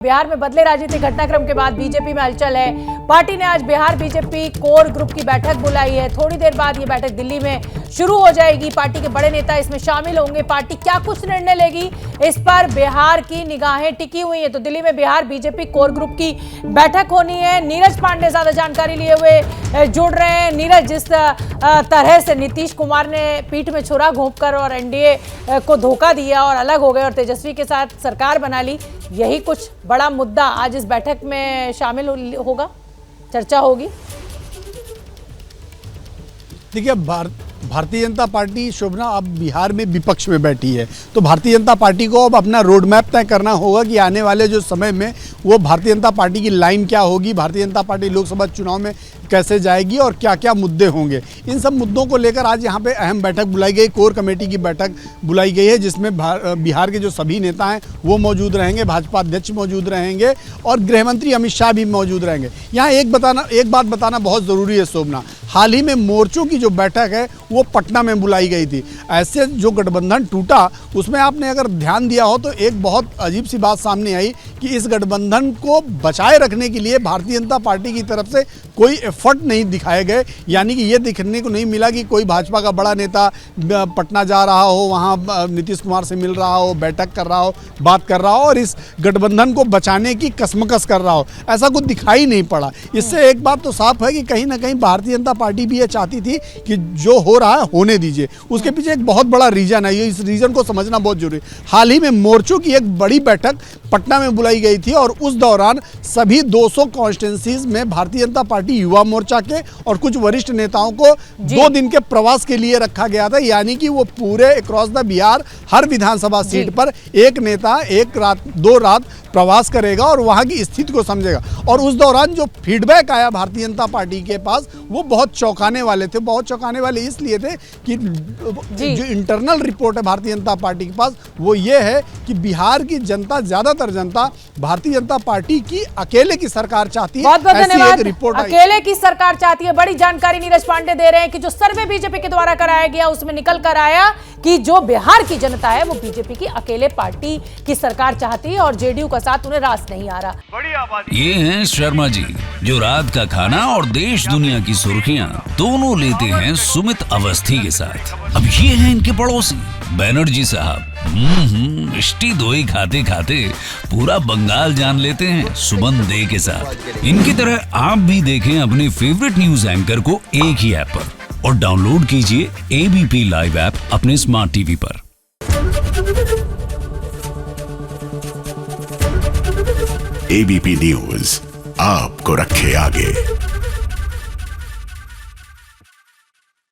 बिहार में बदले राजनीतिक घटनाक्रम के बाद बीजेपी में हलचल है। पार्टी ने आज बिहार बीजेपी कोर ग्रुप की बैठक बुलाई है। थोड़ी देर बाद ये बैठक दिल्ली में शुरू हो जाएगी। पार्टी के बड़े नेता इसमें शामिल होंगे। पार्टी क्या कुछ निर्णय लेगी, इस पर बिहार की निगाहें टिकी हुई हैं। तो दिल्ली में बिहार बीजेपी कोर ग्रुप की बैठक होनी है। नीरज पांडे ज्यादा जानकारी लिए हुए जुड़ रहे हैं। नीरज, जिस तरह से नीतीश कुमार ने पीठ में छुरा घोंपकर और एनडीए को धोखा दिया और अलग हो गए और तेजस्वी के साथ सरकार बना ली, यही कुछ बड़ा मुद्दा आज इस बैठक में शामिल होगा, चर्चा होगी। देखिए, भारतीय जनता पार्टी शोभना अब बिहार में विपक्ष में बैठी है, तो भारतीय जनता पार्टी को अब अपना रोड मैप तय करना होगा कि आने वाले जो समय में वो भारतीय जनता पार्टी की लाइन क्या होगी, भारतीय जनता पार्टी लोकसभा चुनाव में कैसे जाएगी और क्या क्या मुद्दे होंगे। इन सब मुद्दों को लेकर आज यहाँ पे अहम बैठक बुलाई गई, कोर कमेटी की बैठक बुलाई गई है, जिसमें बिहार के जो सभी नेता हैं वो मौजूद रहेंगे, भाजपा अध्यक्ष मौजूद रहेंगे और गृह मंत्री अमित शाह भी मौजूद रहेंगे। यहाँ एक बात बताना बहुत ज़रूरी है शोभना, हाल ही में मोर्चों की जो बैठक है वो पटना में बुलाई गई थी। ऐसे जो गठबंधन टूटा उसमें आपने अगर ध्यान दिया हो तो एक बहुत अजीब सी बात सामने आई कि इस गठबंधन को बचाए रखने के लिए भारतीय जनता पार्टी की तरफ से कोई एफर्ट नहीं दिखाए गए। यानी कि ये दिखने को नहीं मिला कि कोई भाजपा का बड़ा नेता पटना जा रहा हो, वहाँ नीतीश कुमार से मिल रहा हो, बैठक कर रहा हो, बात कर रहा हो और इस गठबंधन को बचाने की कसमकस कर रहा हो, ऐसा कुछ दिखाई नहीं पड़ा। इससे एक बात तो साफ है कि कहीं ना कहीं भारतीय जनता पार्टी भी ये चाहती थी कि जो हो रहा है होने दीजिए। उसके पीछे एक बहुत बड़ा रीजन है, इस रीजन को समझना बहुत जरूरी है। हाल ही में मोर्चों की एक बड़ी बैठक पटना में बुलाई गई थी और उस दौरान सभी 200 कॉन्स्टिट्यूंसीज में भारतीय जनता पार्टी युवा मोर्चा के और कुछ वरिष्ठ नेताओं को 2 दिन के प्रवास के लिए रखा गया था। यानी कि वो पूरे across the Bihar her Vidhan Sabha seat पर एक नेता 2 रात प्रवास करेगा और वहां की स्थिति को समझेगा। और उस दौरान जो फीडबैक आया भारतीय जनता पार्टी के पास वो बहुत चौंकाने वाले थे। बहुत चौंकाने वाले इसलिए थे कि जो इंटरनल रिपोर्ट है भारतीय जनता पार्टी के पास वो ये है कि बिहार की जनता, ज्यादातर जनता भारतीय जनता पार्टी की अकेले की सरकार चाहती है। बहुत बहुत धन्यवाद। रिपोर्ट अकेले की सरकार चाहती है। बड़ी जानकारी नीरज पांडे दे रहे हैं कि जो सर्वे बीजेपी के द्वारा कराया गया उसमें निकल कर आया कि जो बिहार की जनता है वो बीजेपी की अकेले पार्टी की सरकार चाहती है और जेडीयू का साथ उन्हें रास नहीं आ रहा। ये हैं शर्मा जी, जो रात का खाना और देश दुनिया की सुर्खियां दोनों लेते हैं सुमित अवस्थी के साथ। अब ये हैं इनके पड़ोसी बनर्जी साहब। मिष्टी दोई खाते खाते पूरा बंगाल जान लेते हैं सुमन दे के साथ। इनकी तरह आप भी देखें अपने फेवरेट न्यूज एंकर को एक ही ऐप पर और डाउनलोड कीजिए एबीपी लाइव ऐप अपने स्मार्ट टीवी पर। एबीपी न्यूज आपको रखे आगे।